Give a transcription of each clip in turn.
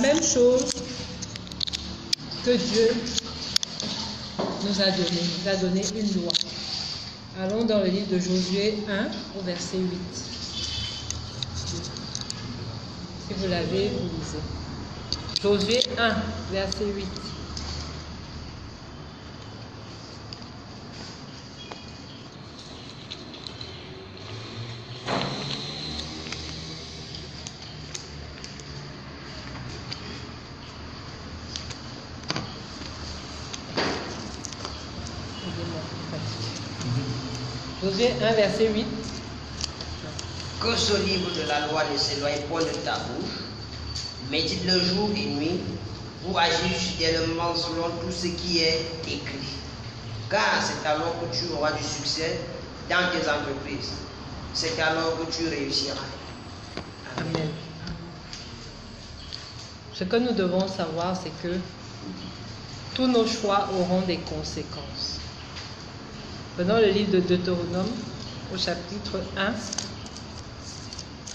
même chose que Dieu nous a donné. Il a donné une loi. Allons dans le livre de Josué 1 au verset 8. Si vous l'avez, vous lisez. Josué 1, verset 8. Josué 1, verset 8. Que ce livre de la loi ne s'éloigne point de ta bouche, médite-le jour et nuit, pour agir fidèlement selon tout ce qui est écrit. Car c'est alors que tu auras du succès dans tes entreprises. C'est alors que tu réussiras. Amen. Ce que nous devons savoir, c'est que tous nos choix auront des conséquences. Prenons le livre de Deutéronome au chapitre 1,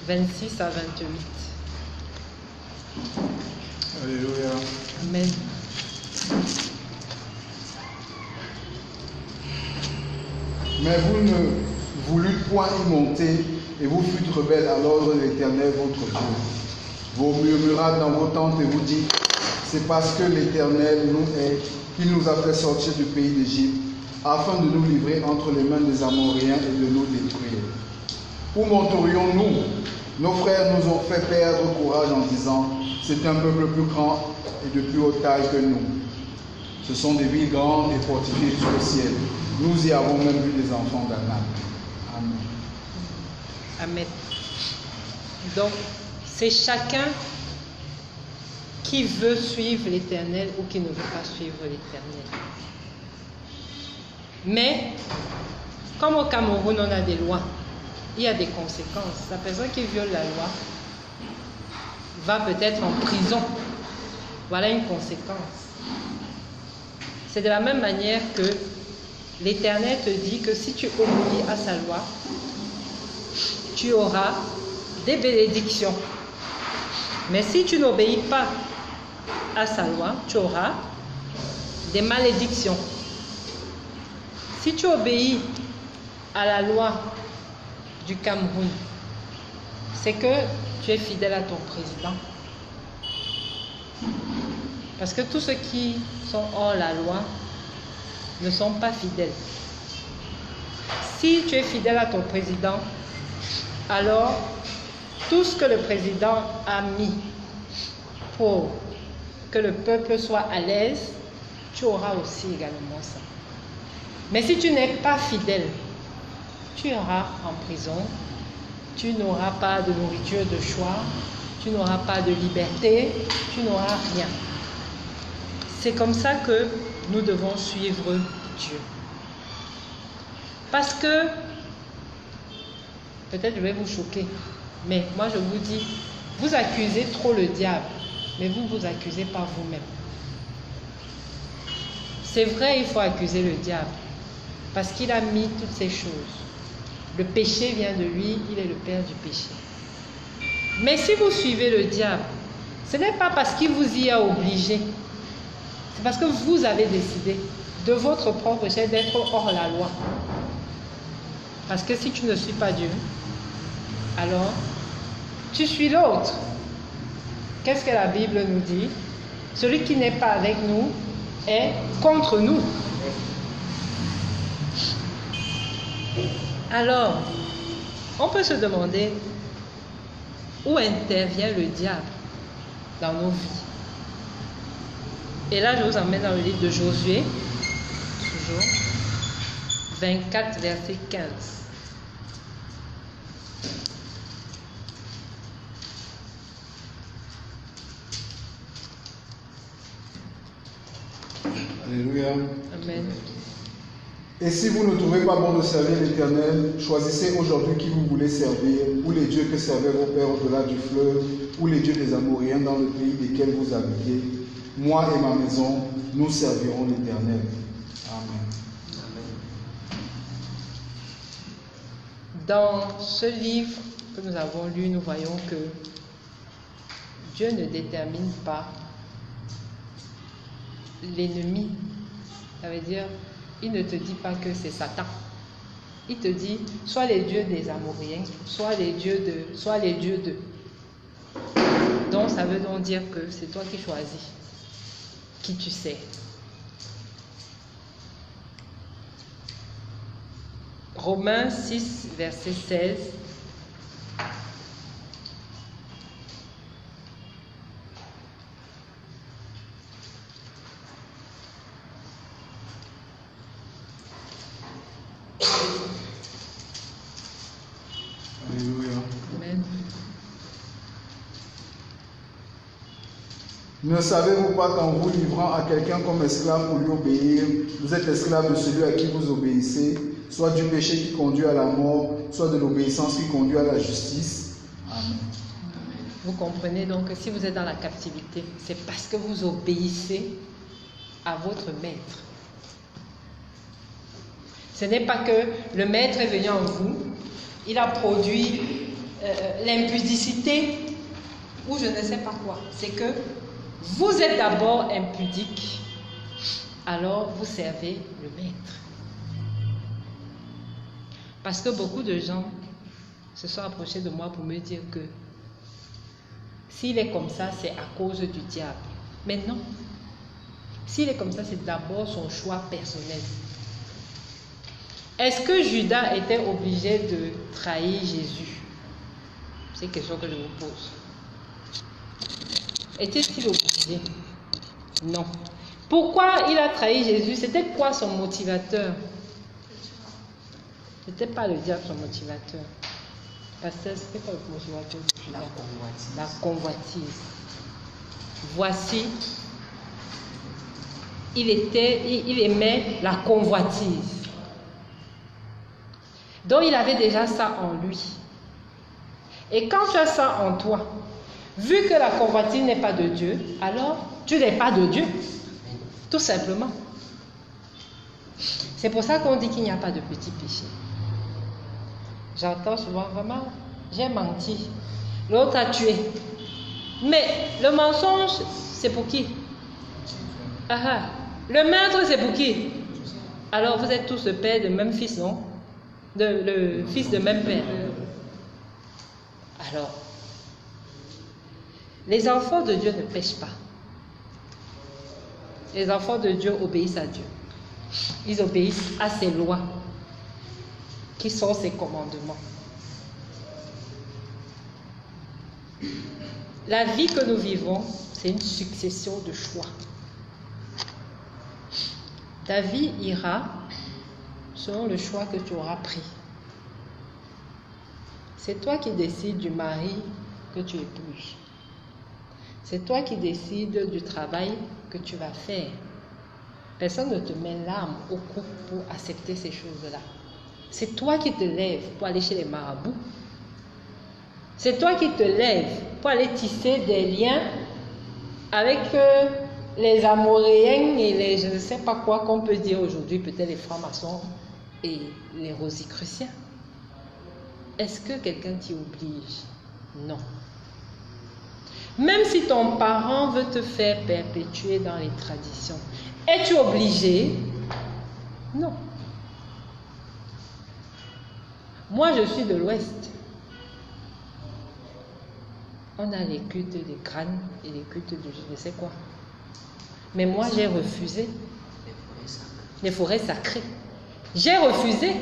26 à 28. Alléluia. Amen. Mais vous ne voulûtes point y monter, et vous fûtes rebelles à l'ordre de l'Éternel votre Dieu. Vous murmurâtes dans vos tentes et vous dites, c'est parce que l'Éternel nous hait qu'il nous a fait sortir du pays d'Égypte, afin de nous livrer entre les mains des Amoréens et de nous détruire. Où monterions-nous? Nos frères nous ont fait perdre courage en disant, c'est un peuple plus grand et de plus haute taille que nous. Ce sont des villes grandes et fortifiées jusqu'au ciel. Nous y avons même vu des enfants d'Anak. Amen. Amen. Donc, c'est chacun qui veut suivre l'Éternel ou qui ne veut pas suivre l'Éternel. Mais, comme au Cameroun, on a des lois, il y a des conséquences. La personne qui viole la loi va peut-être en prison. Voilà une conséquence. C'est de la même manière que l'Éternel te dit que si tu obéis à sa loi, tu auras des bénédictions. Mais si tu n'obéis pas à sa loi, tu auras des malédictions. Si tu obéis à la loi du Cameroun, c'est que tu es fidèle à ton président. Parce que tous ceux qui sont hors la loi ne sont pas fidèles. Si tu es fidèle à ton président, alors tout ce que le président a mis pour que le peuple soit à l'aise, tu auras aussi également ça. Mais si tu n'es pas fidèle, tu iras en prison, tu n'auras pas de nourriture de choix, tu n'auras pas de liberté, tu n'auras rien. C'est comme ça que nous devons suivre Dieu. Parce que, peut-être je vais vous choquer, mais moi je vous dis, vous accusez trop le diable, mais vous vous accusez par vous-même. C'est vrai, il faut accuser le diable, parce qu'il a mis toutes ces choses. Le péché vient de lui, il est le père du péché. Mais si vous suivez le diable, ce n'est pas parce qu'il vous y a obligé, c'est parce que vous avez décidé de votre propre chef d'être hors la loi. Parce que si tu ne suis pas Dieu, alors tu suis l'autre. Qu'est-ce que la Bible nous dit? Celui qui n'est pas avec nous est contre nous. Alors, on peut se demander où intervient le diable dans nos vies. Et là, je vous emmène dans le livre de Josué, toujours, 24, verset 15. Alléluia. Amen. Et si vous ne trouvez pas bon de servir l'Éternel, choisissez aujourd'hui qui vous voulez servir, ou les dieux que servaient vos pères au-delà du fleuve, ou les dieux des Amoréens dans le pays desquels vous habitez. Moi et ma maison, nous servirons l'Éternel. Amen. Dans ce livre que nous avons lu, nous voyons que Dieu ne détermine pas l'ennemi. Ça veut dire, il ne te dit pas que c'est Satan. Il te dit, soit les dieux des Amoréens, soit les dieux de. Donc ça veut donc dire que c'est toi qui choisis qui tu sais. Romains 6, verset 16. Alléluia. Amen. Ne savez-vous pas qu'en vous livrant à quelqu'un comme esclave pour lui obéir, vous êtes esclave de celui à qui vous obéissez, soit du péché qui conduit à la mort, soit de l'obéissance qui conduit à la justice? Amen. Vous comprenez donc que si vous êtes dans la captivité, c'est parce que vous obéissez à votre maître. Ce n'est pas que le maître est venu en vous, il a produit l'impudicité ou je ne sais pas quoi. C'est que vous êtes d'abord impudique, alors vous servez le maître. Parce que beaucoup de gens se sont approchés de moi pour me dire que s'il est comme ça, c'est à cause du diable. Mais non. S'il est comme ça, c'est d'abord son choix personnel. Est-ce que Judas était obligé de trahir Jésus? C'est une question que je vous pose. Était-il obligé? Non. Pourquoi il a trahi Jésus? C'était quoi son motivateur? C'était pas le diable son motivateur. Pasteur, c'était quoi le motivateur de Judas? La convoitise. Voici, il aimait la convoitise. Donc il avait déjà ça en lui. Et quand tu as ça en toi, vu que la convoitise n'est pas de Dieu, alors tu n'es pas de Dieu. Tout simplement. C'est pour ça qu'on dit qu'il n'y a pas de petit péché. J'entends souvent, vraiment, j'ai menti. L'autre a tué. Mais le mensonge, c'est pour qui? Le maître, c'est pour qui? Alors vous êtes tous le père de même fils, non? Le fils de même père. Alors, les enfants de Dieu ne pêchent pas. Les enfants de Dieu obéissent à Dieu. Ils obéissent à ses lois, qui sont ses commandements. La vie que nous vivons, c'est une succession de choix. Ta vie ira selon le choix que tu auras pris. C'est toi qui décides du mari que tu épouses. C'est toi qui décides du travail que tu vas faire. Personne ne te met l'arme au cou pour accepter ces choses-là. C'est toi qui te lèves pour aller chez les marabouts. C'est toi qui te lèves pour aller tisser des liens avec les Amoréens et les je ne sais pas quoi qu'on peut dire aujourd'hui, peut-être les francs-maçons et les rosicruciens. Est-ce que quelqu'un t'y oblige? Non. Même si ton parent veut te faire perpétuer dans les traditions, es-tu obligé? Non. Moi, je suis de l'Ouest. On a les cultes des crânes et les cultes de je ne sais quoi. Mais moi, j'ai refusé. Les forêts sacrées. J'ai refusé.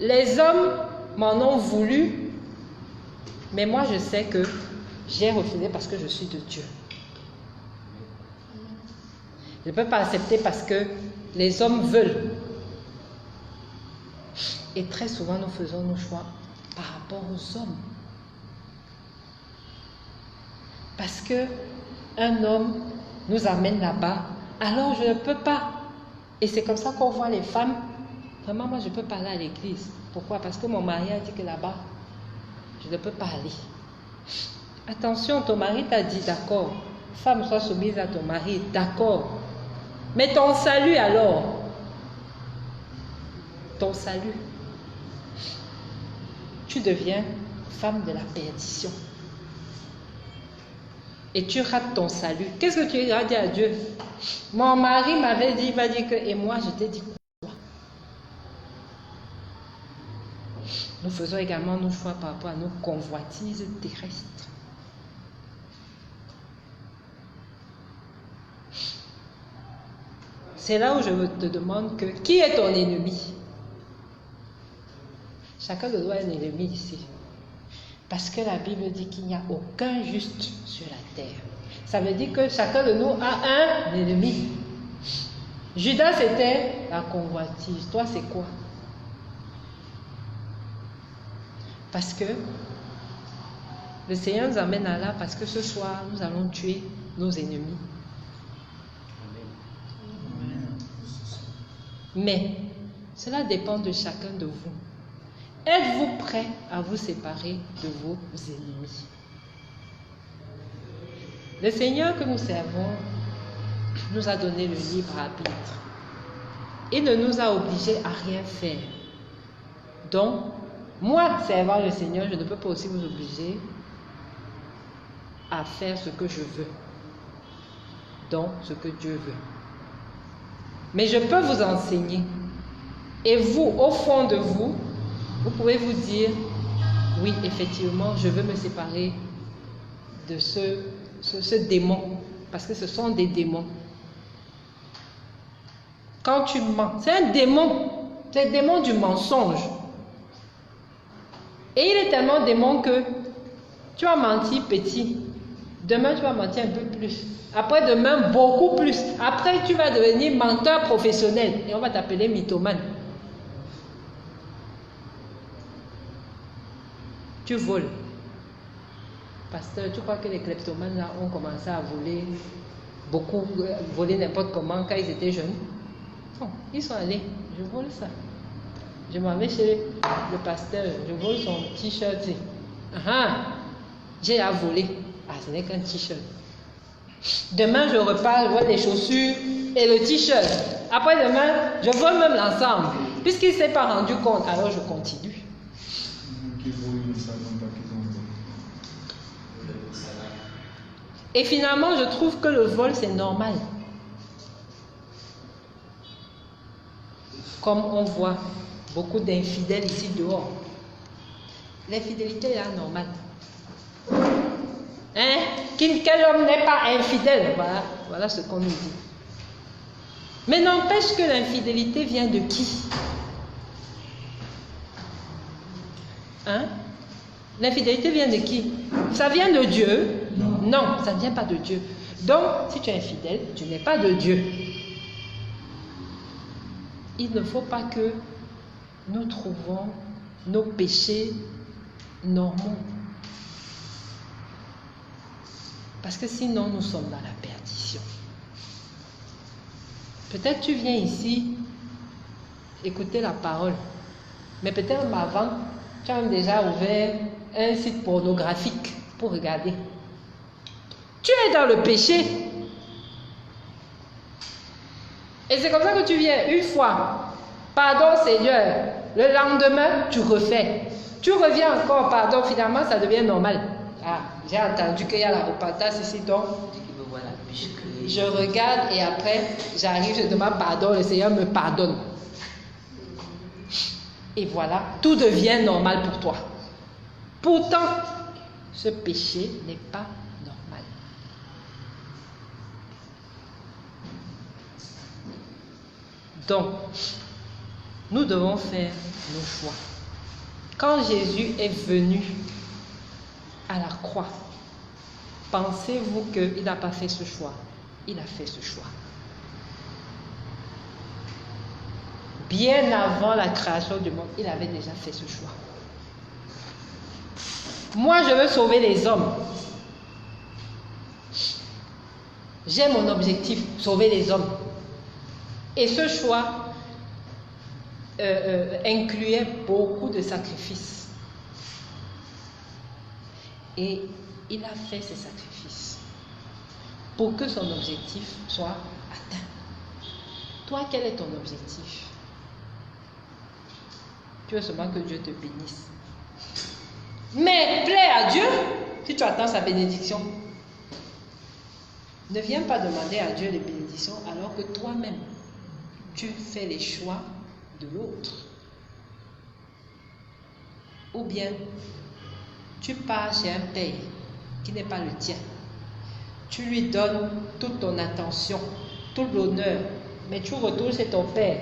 Les hommes m'en ont voulu. Mais moi, je sais que j'ai refusé parce que je suis de Dieu. Je ne peux pas accepter parce que les hommes veulent. Et très souvent, nous faisons nos choix par rapport aux hommes. Parce qu'un homme nous amène là-bas, alors je ne peux pas. Et c'est comme ça qu'on voit les femmes. Vraiment, moi, je ne peux pas aller à l'église. Pourquoi? Parce que mon mari a dit que là-bas, je ne peux pas aller. Attention, ton mari t'a dit d'accord. Femme, sois soumise à ton mari, d'accord. Mais ton salut alors? Ton salut. Tu deviens femme de la perdition. et tu rates ton salut, qu'est-ce que tu iras dire à Dieu? Mon mari m'avait dit, il va dire que, et moi je t'ai dit quoi? Nous faisons également nos choix par rapport à nos convoitises terrestres. C'est là où je te demande que, qui est ton ennemi? Chacun de nous a un ennemi ici. Parce que la Bible dit qu'il n'y a aucun juste sur la terre. Ça veut dire que chacun de nous a un ennemi. Judas, c'était la convoitise. Toi, c'est quoi? Parce que le Seigneur nous amène à là, parce que ce soir, nous allons tuer nos ennemis. Mais cela dépend de chacun de vous. Êtes-vous prêt à vous séparer de vos ennemis? Le Seigneur que nous servons nous a donné le libre arbitre. Il ne nous a obligés à rien faire. Donc, moi, servant le Seigneur, je ne peux pas aussi vous obliger à faire ce que je veux. Donc, ce que Dieu veut. Mais je peux vous enseigner. Et vous, au fond de vous, vous pouvez vous dire, oui, effectivement, je veux me séparer de ce démon. Parce que ce sont des démons. Quand tu mens, c'est un démon. C'est le démon du mensonge. Et il est tellement démon que tu as menti petit. Demain, tu vas mentir un peu plus. Après-demain, beaucoup plus. Après, tu vas devenir menteur professionnel. Et on va t'appeler mythomane. Tu voles. Pasteur, tu crois que les kleptomanes là ont commencé à voler beaucoup, voler n'importe comment quand ils étaient jeunes? Non, ils sont allés. Je vole ça. Je m'en vais chez le pasteur. Je vole son t-shirt. J'ai à voler. Ah, ce n'est qu'un t-shirt. Demain, je repars, je vois les chaussures et le t-shirt. Après-demain, je vole même l'ensemble. Puisqu'il ne s'est pas rendu compte, alors je continue. Et finalement, je trouve que le vol, c'est normal. Comme on voit beaucoup d'infidèles ici dehors. L'infidélité est normale. Hein? Quel homme n'est pas infidèle? Voilà ce qu'on nous dit. Mais n'empêche que l'infidélité vient de qui? Hein? L'infidélité vient de qui? Ça vient de Dieu? Non, ça ne vient pas de Dieu. Donc, si tu es infidèle, tu n'es pas de Dieu. Il ne faut pas que nous trouvons nos péchés normaux. Parce que sinon, nous sommes dans la perdition. Peut-être tu viens ici écouter la parole. Mais peut-être avant, tu as déjà ouvert un site pornographique pour regarder. Tu es dans le péché. Et c'est comme ça que tu viens une fois. Pardon Seigneur. Le lendemain, tu refais. Tu reviens encore, pardon, finalement, ça devient normal. Ah, j'ai entendu qu'il y a la repentance ici, donc je regarde et après, j'arrive, je demande pardon, le Seigneur me pardonne. Et voilà, tout devient normal pour toi. Pourtant, ce péché n'est pas normal. Donc, nous devons faire nos choix. Quand Jésus est venu à la croix, pensez-vous qu'il n'a pas fait ce choix? Il a fait ce choix. Bien avant la création du monde, il avait déjà fait ce choix. Moi, je veux sauver les hommes. J'ai mon objectif, sauver les hommes. Et ce choix incluait beaucoup de sacrifices. Et il a fait ces sacrifices pour que son objectif soit atteint. Toi, quel est ton objectif? Tu veux seulement que Dieu te bénisse. Mais plaît à Dieu si tu attends sa bénédiction. Ne viens pas demander à Dieu les bénédictions alors que toi-même, tu fais les choix de l'autre. Ou bien, tu pars chez un père qui n'est pas le tien. Tu lui donnes toute ton attention, tout l'honneur, mais tu retournes chez ton père,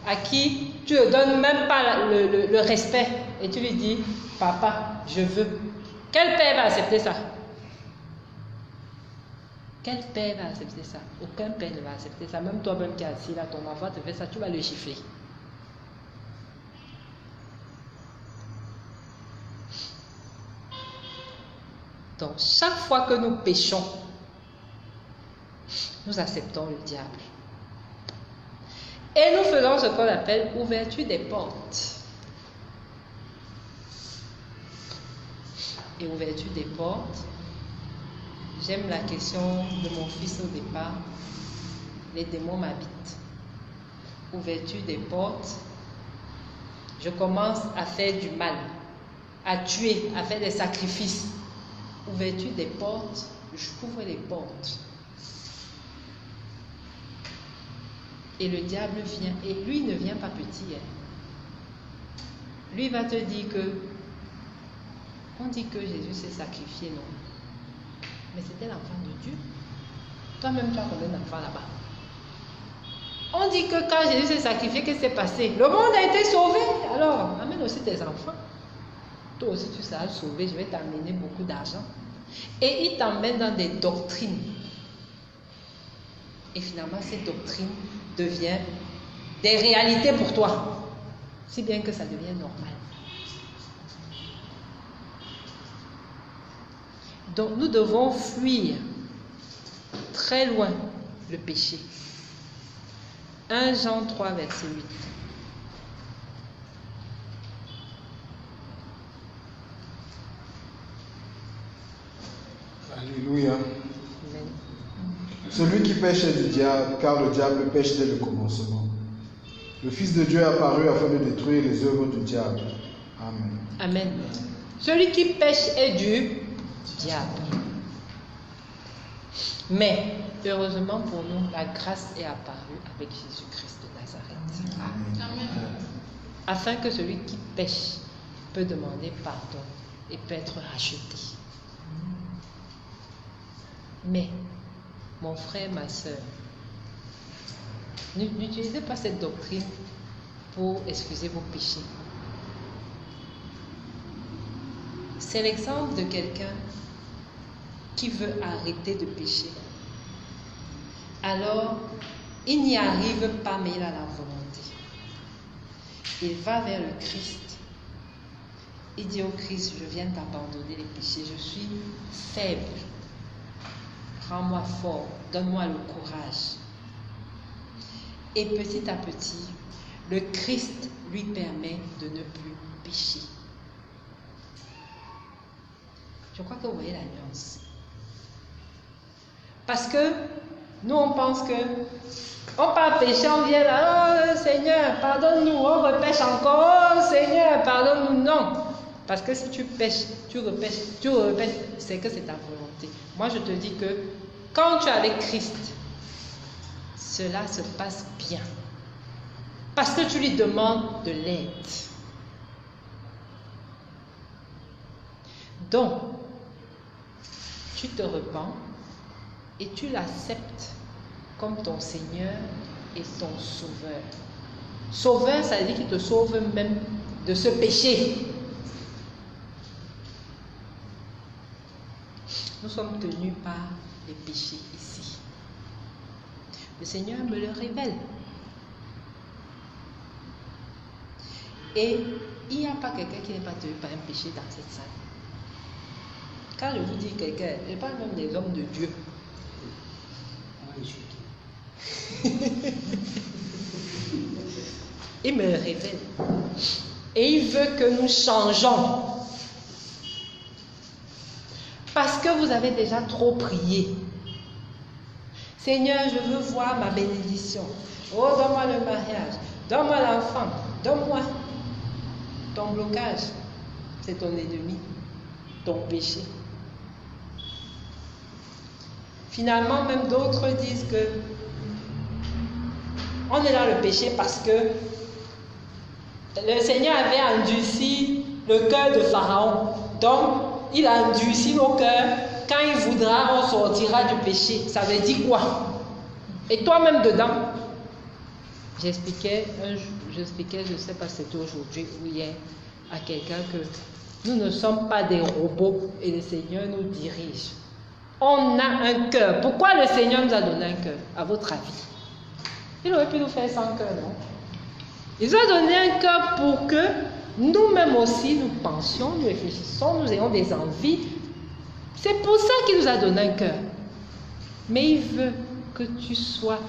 à qui tu ne donnes même pas le respect, et tu lui dis, papa, je veux. Quel père va accepter ça? Quel père va accepter ça? Aucun père ne va accepter ça. Même toi-même qui es assis là, ton enfant te fait ça, tu vas le gifler. Donc, chaque fois que nous péchons, nous acceptons le diable. Et nous faisons ce qu'on appelle ouverture des portes. Et ouverture des portes, j'aime la question de mon fils au départ. Les démons m'habitent. Ouverture des portes, je commence à faire du mal, à tuer, à faire des sacrifices. Ouverture des portes, j'ouvre les portes. Et le diable vient, et lui ne vient pas petit. Lui va te dire que, on dit que Jésus s'est sacrifié, non? Mais c'était l'enfant de Dieu. Toi-même, tu as combien d'enfants là-bas? On dit que quand Jésus s'est sacrifié, qu'est-ce qui s'est passé? Le monde a été sauvé. Alors, amène aussi tes enfants. Toi aussi, tu seras sauvé. Je vais t'amener beaucoup d'argent. Et il t'emmène dans des doctrines. Et finalement, ces doctrines deviennent des réalités pour toi. Si bien que ça devient normal. Donc, nous devons fuir très loin le péché. 1 Jean 3, verset 8. Alléluia. Amen. Celui qui pêche est du diable, car le diable pêche dès le commencement. Le Fils de Dieu est apparu afin de détruire les œuvres du diable. Amen. Amen. Celui qui pêche est du diable. Mais, heureusement pour nous, la grâce est apparue avec Jésus-Christ de Nazareth. Amen. Afin que celui qui pêche peut demander pardon et peut être racheté. Mais, mon frère, ma soeur, n'utilisez pas cette doctrine pour excuser vos péchés. C'est l'exemple de quelqu'un qui veut arrêter de pécher. Alors, il n'y arrive pas, mais il a la volonté. Il va vers le Christ. Il dit au Christ, je viens d'abandonner les péchés, je suis faible. Rends-moi fort, donne-moi le courage. Et petit à petit, le Christ lui permet de ne plus pécher. Je crois que vous voyez la nuance. Parce que nous, on pense que on part pécher, on vient là, oh Seigneur, pardonne-nous, on repêche encore, oh Seigneur, pardonne-nous. Non. Parce que si tu pêches, tu repêches, c'est que c'est ta volonté. Moi, je te dis que quand tu es avec Christ, cela se passe bien. Parce que tu lui demandes de l'aide. Donc, tu te repens et tu l'acceptes comme ton Seigneur et ton Sauveur. Sauveur, ça veut dire qu'il te sauve même de ce péché. Nous sommes tenus par les péchés ici. Le Seigneur me le révèle. Et il n'y a pas quelqu'un qui n'est pas tenu par un péché dans cette salle. Quand je vous dis quelqu'un, je parle même des hommes de Dieu. Il me le révèle. Et il veut que nous changeons. Parce que vous avez déjà trop prié. Seigneur, je veux voir ma bénédiction. Oh, donne-moi le mariage. Donne-moi l'enfant. Donne-moi. Ton blocage, c'est ton ennemi, ton péché. Finalement, même d'autres disent que on est dans le péché parce que le Seigneur avait endurci le cœur de Pharaon. Donc, il a endurci nos cœurs. Quand il voudra, on sortira du péché. Ça veut dire quoi? Et toi-même dedans? J'expliquais, je ne sais pas si c'était aujourd'hui ou hier, à quelqu'un que nous ne sommes pas des robots et le Seigneur nous dirige. On a un cœur. Pourquoi le Seigneur nous a donné un cœur, à votre avis? Il aurait pu nous faire sans cœur, non? Il nous a donné un cœur pour que nous-mêmes aussi, nous pensions, nous réfléchissions, nous ayons des envies. C'est pour ça qu'il nous a donné un cœur. Mais il veut que tu sois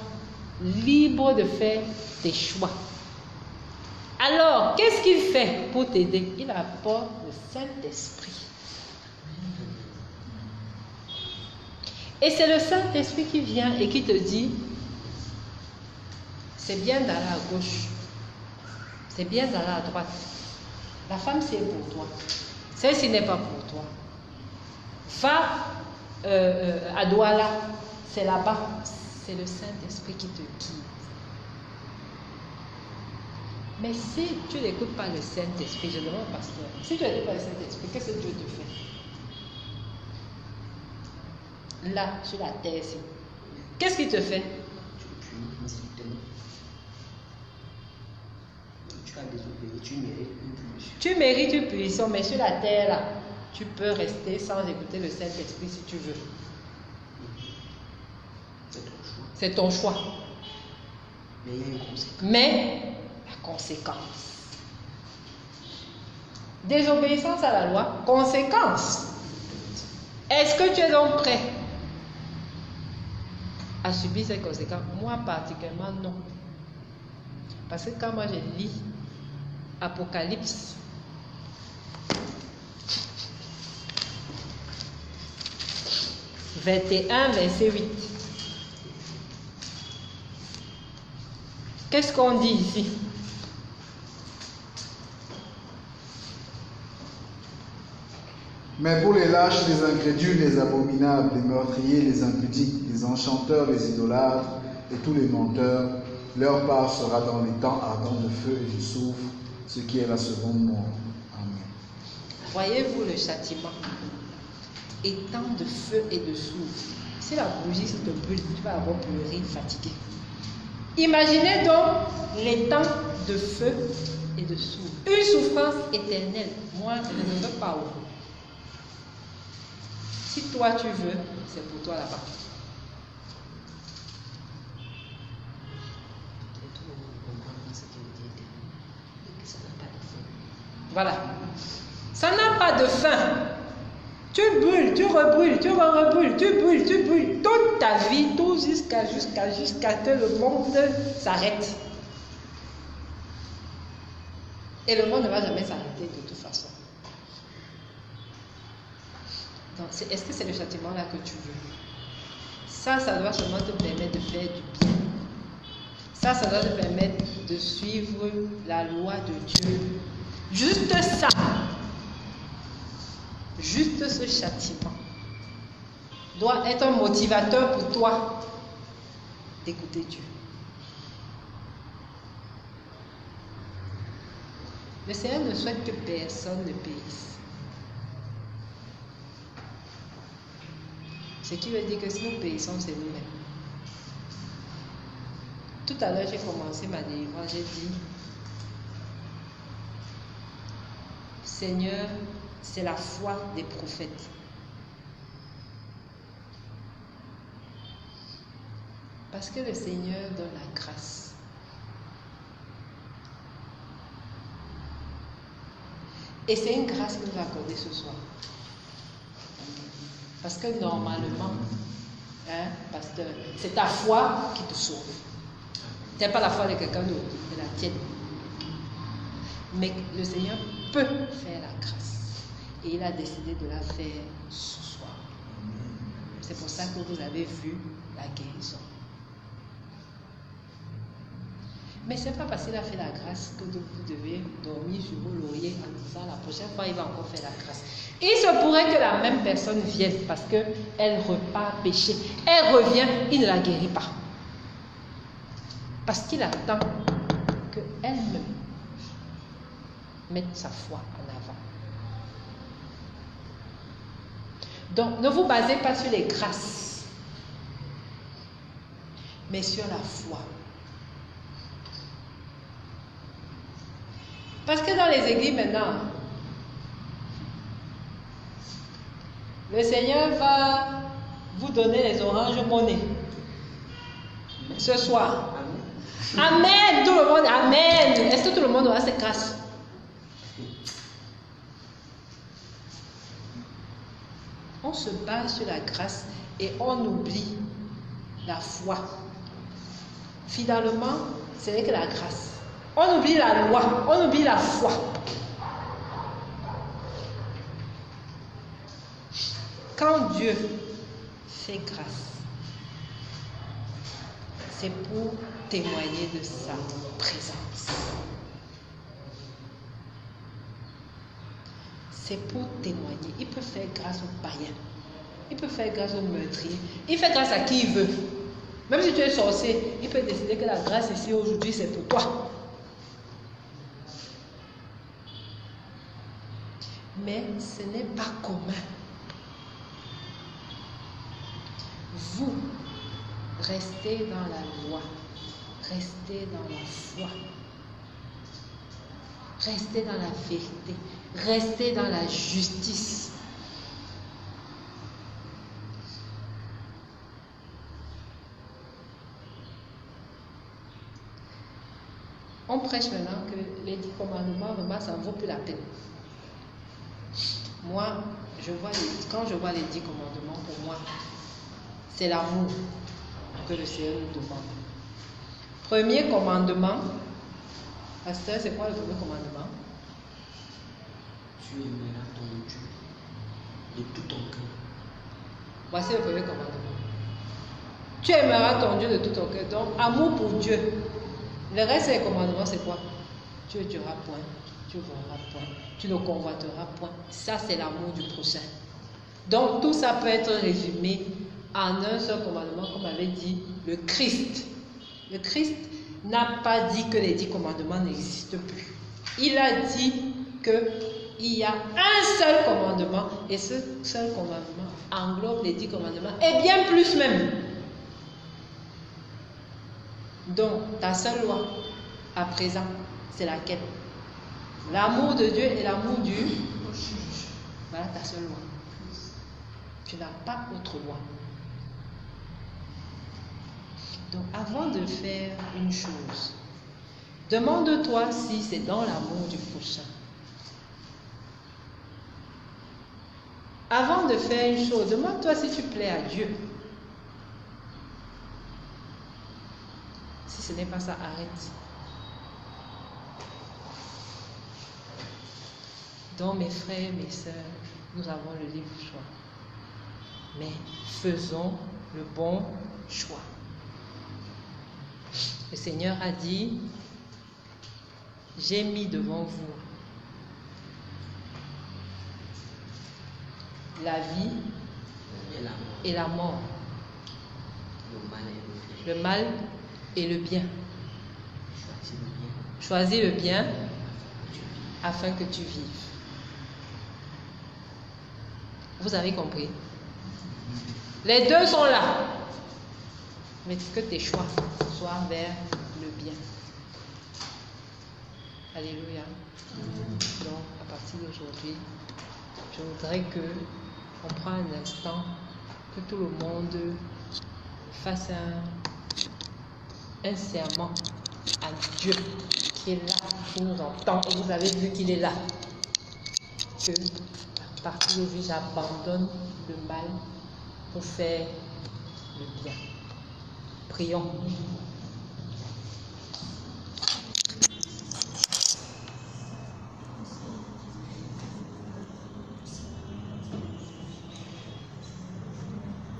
libre de faire tes choix. Alors, qu'est-ce qu'il fait pour t'aider? Il apporte le Saint-Esprit. Et c'est le Saint-Esprit qui vient et qui te dit, c'est bien d'aller à gauche, c'est bien d'aller à droite. La femme, c'est pour toi. Celle-ci n'est pas pour toi. Va à Douala, c'est là-bas. C'est le Saint-Esprit qui te guide. Mais si tu n'écoutes pas le Saint-Esprit, je demande au pasteur, si tu n'écoutes pas le Saint-Esprit, qu'est-ce que Dieu te fait? Là, sur la terre, ici. Qu'est-ce qu'il te fait? Tu mérites une punition, mais sur la terre, là, tu peux rester sans écouter le Saint-Esprit si tu veux. C'est ton choix. Mais il y a une conséquence. Mais la conséquence. Désobéissance à la loi, conséquence. Est-ce que tu es donc prêt à subir ces conséquences? Moi, particulièrement, non. Parce que quand moi je lis Apocalypse, « 21, verset 8. Qu'est-ce qu'on dit ici? Mais pour les lâches, les incrédules, les abominables, les meurtriers, les impudiques, les enchanteurs, les idolâtres et tous les menteurs, leur part sera dans les temps ardents de feu et de soufre, ce qui est la seconde mort. Amen. Voyez-vous le châtiment? Étant de feu et de soufre. Si la bougie te brûle, tu vas avoir pleuré, fatigué. Imaginez donc les temps de feu et de soufre. Une souffrance éternelle. Moi, je ne veux pas. Si toi tu veux, c'est pour toi là-bas. Voilà. Ça n'a pas de fin. Tu brûles, tu rebrûles, tu rebrûles, tu brûles, tu brûles. Toute ta vie, tout jusqu'à que le monde s'arrête. Et le monde ne va jamais s'arrêter de toute façon. Donc, est-ce que c'est le châtiment là que tu veux? Ça doit seulement te permettre de faire du bien. Ça doit te permettre de suivre la loi de Dieu. Juste ça. Juste ce châtiment doit être un motivateur pour toi d'écouter Dieu. Le Seigneur ne souhaite que personne ne périsse. Ce qui veut dire que si nous périssons, c'est nous-mêmes. Tout à l'heure, j'ai commencé ma délivrance, j'ai dit, Seigneur, c'est la foi des prophètes. Parce que le Seigneur donne la grâce. Et c'est une grâce qu'il nous a accordée ce soir. Parce que normalement, pasteur, c'est ta foi qui te sauve. Ce n'est pas la foi de quelqu'un d'autre, c'est la tienne. Mais le Seigneur peut faire la grâce. Et il a décidé de la faire ce soir. C'est pour ça que vous avez vu la guérison. Mais ce n'est pas parce qu'il a fait la grâce que vous devez dormir sur vos lauriers en disant la prochaine fois il va encore faire la grâce. Il se pourrait que la même personne vienne parce qu'elle repart pécher. Elle revient, il ne la guérit pas. Parce qu'il attend qu'elle-même mette sa foi en avant. Donc, ne vous basez pas sur les grâces, mais sur la foi. Parce que dans les églises maintenant, le Seigneur va vous donner les oranges monnaie ce soir. Amen. Tout le monde, amen. Est-ce que tout le monde aura cette grâce? On se base sur la grâce et on oublie la foi. Finalement, ce n'est que la grâce. On oublie la loi, on oublie la foi. Quand Dieu fait grâce, c'est pour témoigner de sa présence. C'est pour témoigner. Il peut faire grâce aux païens. Il peut faire grâce aux meurtriers. Il fait grâce à qui il veut. Même si tu es sorcier, il peut décider que la grâce ici aujourd'hui, c'est pour toi. Mais ce n'est pas commun. Vous, restez dans la loi. Restez dans la foi. Restez dans la vérité. Restez dans la justice. On prêche maintenant que les 10 commandements, vraiment, ça ne vaut plus la peine. Moi, quand je vois les 10 commandements, pour moi, c'est l'amour que le Seigneur nous demande. Premier commandement, pasteur, c'est quoi le premier commandement? Tu aimeras ton Dieu de tout ton cœur. Voici le premier commandement. Tu aimeras ton Dieu de tout ton cœur. Donc, amour pour Dieu. Le reste des commandements, c'est quoi? Tu ne tueras point, tu ne voleras point, tu ne convoiteras point. Ça, c'est l'amour du prochain. Donc, tout ça peut être résumé en un seul commandement, comme avait dit le Christ. Le Christ n'a pas dit que les 10 commandements n'existent plus. Il a dit qu'il y a un seul commandement, et ce seul commandement englobe les 10 commandements, et bien plus même. Donc, ta seule loi, à présent, c'est laquelle? L'amour de Dieu et l'amour du... Voilà ta seule loi. Tu n'as pas autre loi. Donc, avant de faire une chose, demande-toi si c'est dans l'amour du prochain. Avant de faire une chose, demande-toi si tu plais à Dieu. Si ce n'est pas ça, arrête. Donc, mes frères, mes sœurs, nous avons le libre choix. Mais faisons le bon choix. Le Seigneur a dit, j'ai mis devant vous la vie et la mort, le mal et le bien. Choisis le bien afin que tu vives. Vous avez compris? Les deux sont là. Mais que tes choix soient vers le bien. Alléluia. Donc, à partir d'aujourd'hui, je voudrais qu'on prenne un instant, que tout le monde fasse un serment à Dieu qui est là, qui nous entend. Et vous avez vu qu'il est là. Que à partir d'aujourd'hui, j'abandonne le mal pour faire le bien. Prions.